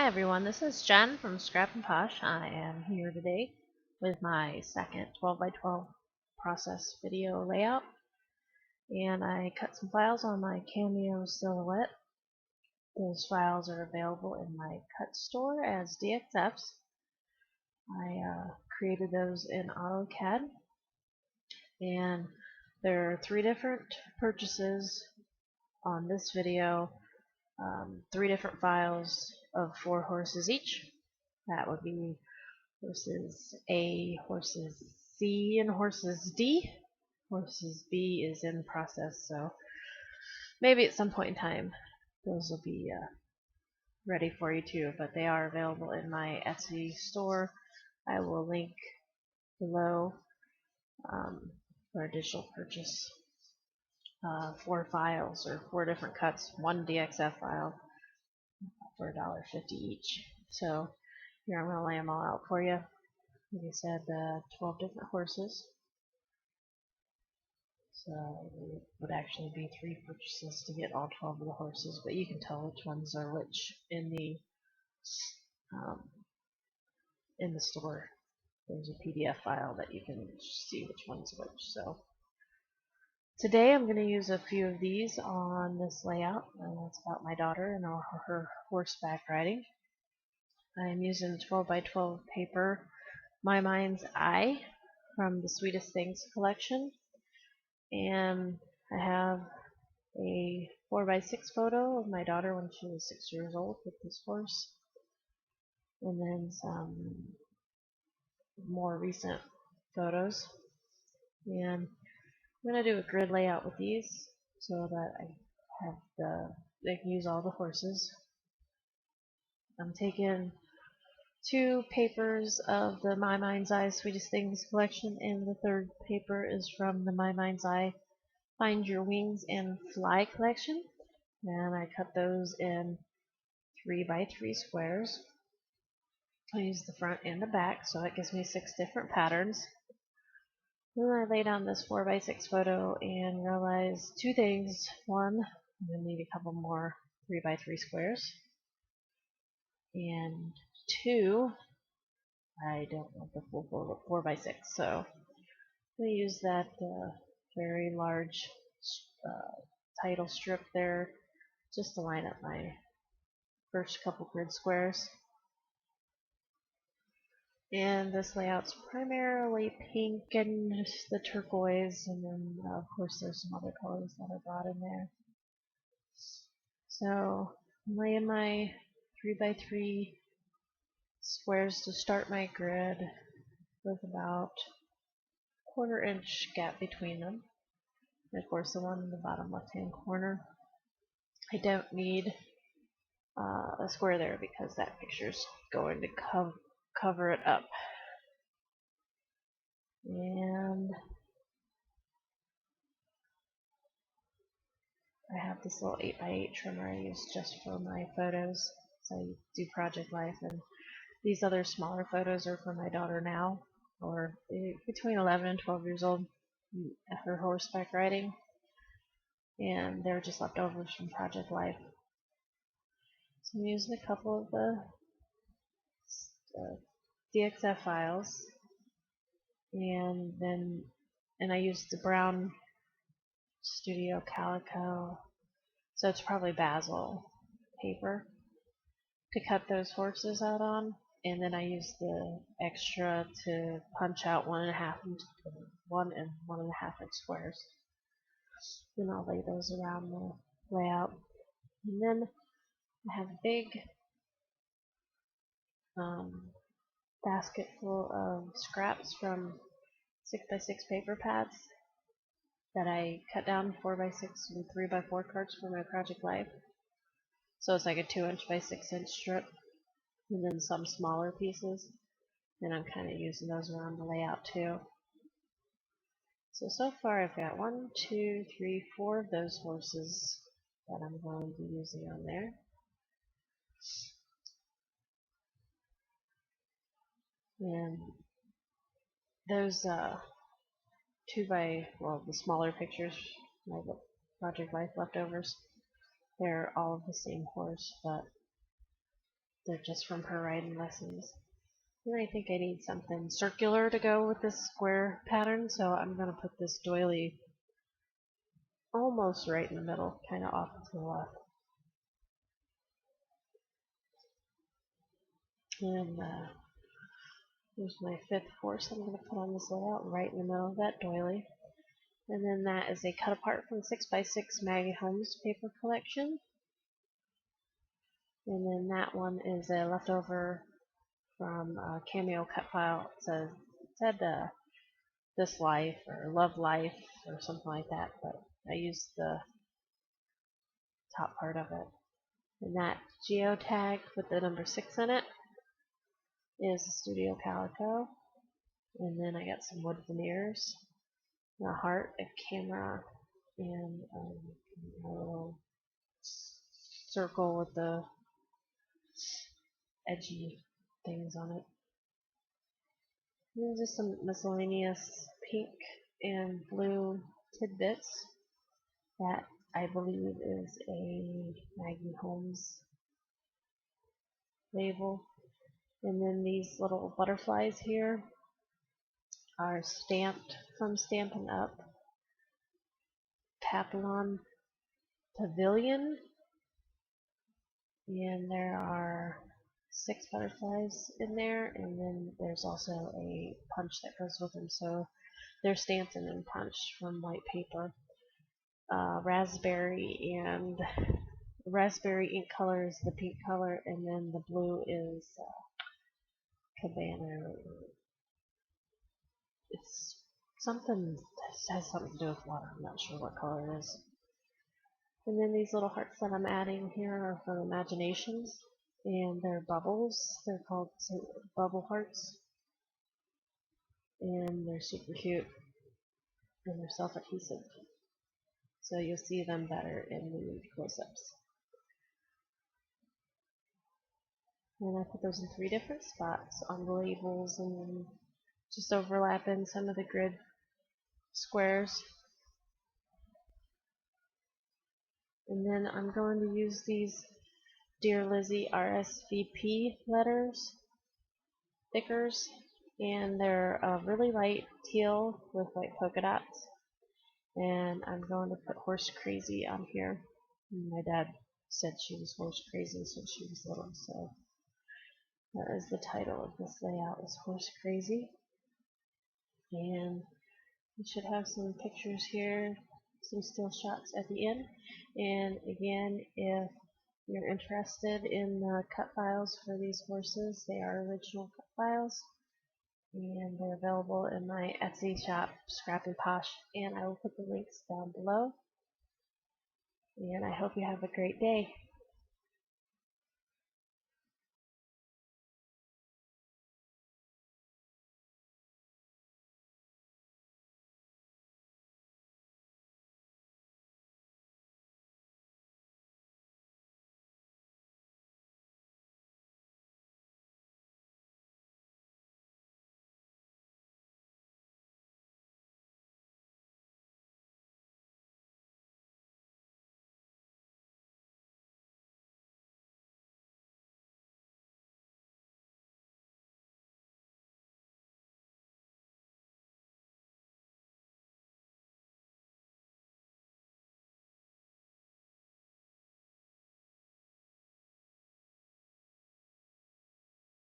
Hi everyone, this is Jen from Scrap and Posh. I am here today with my second 12 by 12 process video layout, and I cut some files on my Cameo silhouette. Those files are available in my cut store as DXFs. I created those in AutoCAD, and there are 3 different purchases on this video, 3 different files of 4 horses each. That would be horses A, horses C, and horses D. Horses B is in process, so maybe at some point in time those will be ready for you too, but they are available in my Etsy store. I will link below for a digital purchase. 4 files or 4 different cuts, 1 DXF file for $1.50 each. So here I'm going to lay them all out for you. Like I said, 12 different horses. So it would actually be 3 purchases to get all 12 of the horses, but you can tell which ones are which in the store. There's a PDF file that you can see which one's which. So today I'm going to use a few of these on this layout. It's about my daughter and her horseback riding. I'm using 12 by 12 paper, My Mind's Eye from the Sweetest Things collection, and I have a 4 by 6 photo of my daughter when she was 6 years old with this horse, and then some more recent photos. And I'm going to do a grid layout with these so that I have they can use all the horses. I'm taking 2 papers of the My Mind's Eye Sweetest Things collection, and the 3rd paper is from the My Mind's Eye Find Your Wings and Fly collection, and I cut those in 3 by 3 squares. I use the front and the back, so that gives me 6 different patterns. Then I lay down this 4 by 6 photo and realized 2 things. One, I'm going to need a couple more 3 by 3 squares, and 2, I don't want the full 4 by 6, so I'm going to use that very large title strip there just to line up my first couple grid squares. And this layout's primarily pink and the turquoise, and then of course there's some other colors that are brought in there. So I'm laying my 3 by 3 squares to start my grid with about 1/4 inch gap between them. And of course the one in the bottom left hand corner. I don't need a square there because that picture's going to cover it up. And I have this little 8 by 8 trimmer I use just for my photos. So I do Project Life, and these other smaller photos are for my daughter now, or between 11 and 12 years old, her horseback riding, and they're just leftovers from Project Life. So I'm using a couple of the DXF files, and I used the brown Studio Calico, so it's probably basil paper, to cut those horses out on, and then I used the extra to punch out 1 and 1 inch squares. Then I'll lay those around the layout, and then I have a big basket full of scraps from 6 by 6 paper pads that I cut down 4 by 6 and 3 by 4 cards for my Project Life. So it's like a 2 inch by 6 inch strip, and then some smaller pieces, and I'm kind of using those around the layout too. So far I've got 1, 2, 3, 4 of those horses that I'm going to be using on there. And those the smaller pictures, my Project Life leftovers, they're all of the same horse, but they're just from her riding lessons. And I think I need something circular to go with this square pattern, so I'm going to put this doily almost right in the middle, kind of off to the left. And here's my fifth horse I'm going to put on this layout right in the middle of that doily. And then that is a cut apart from 6x6 Maggie Holmes paper collection. And then that one is a leftover from a cameo cut file. It said This Life or Love Life or something like that, but I used the top part of it. And that geotag with the number 6 in it is a Studio Calico. And then I got some wood veneers, a heart, a camera, and a little circle with the edgy things on it. And just some miscellaneous pink and blue tidbits that I believe is a Maggie Holmes label. And then these little butterflies here are stamped from Stampin' Up! Papillon Pavilion. And there are 6 butterflies in there, and then there's also a punch that goes with them. So they're stamped and then punched from white paper. Raspberry ink color is the pink color, and then the blue is Cabana. It's something that has something to do with water. I'm not sure what color it is. And then these little hearts that I'm adding here are from Imaginations, and they're bubbles. They're called bubble hearts, and they're super cute, and they're self-adhesive, so you'll see them better in the close-ups. And I put those in 3 different spots on the labels, and then just overlapping some of the grid squares. And then I'm going to use these Dear Lizzie RSVP letters, stickers, and they're really light teal with white polka dots. And I'm going to put Horse Crazy on here. My dad said she was horse crazy since she was little, so that is the title of this layout, is Horse Crazy. And we should have some pictures here, some still shots at the end. And again, if you're interested in the cut files for these horses, they are original cut files, and they're available in my Etsy shop, Scrap and Posh, and I will put the links down below. And I hope you have a great day.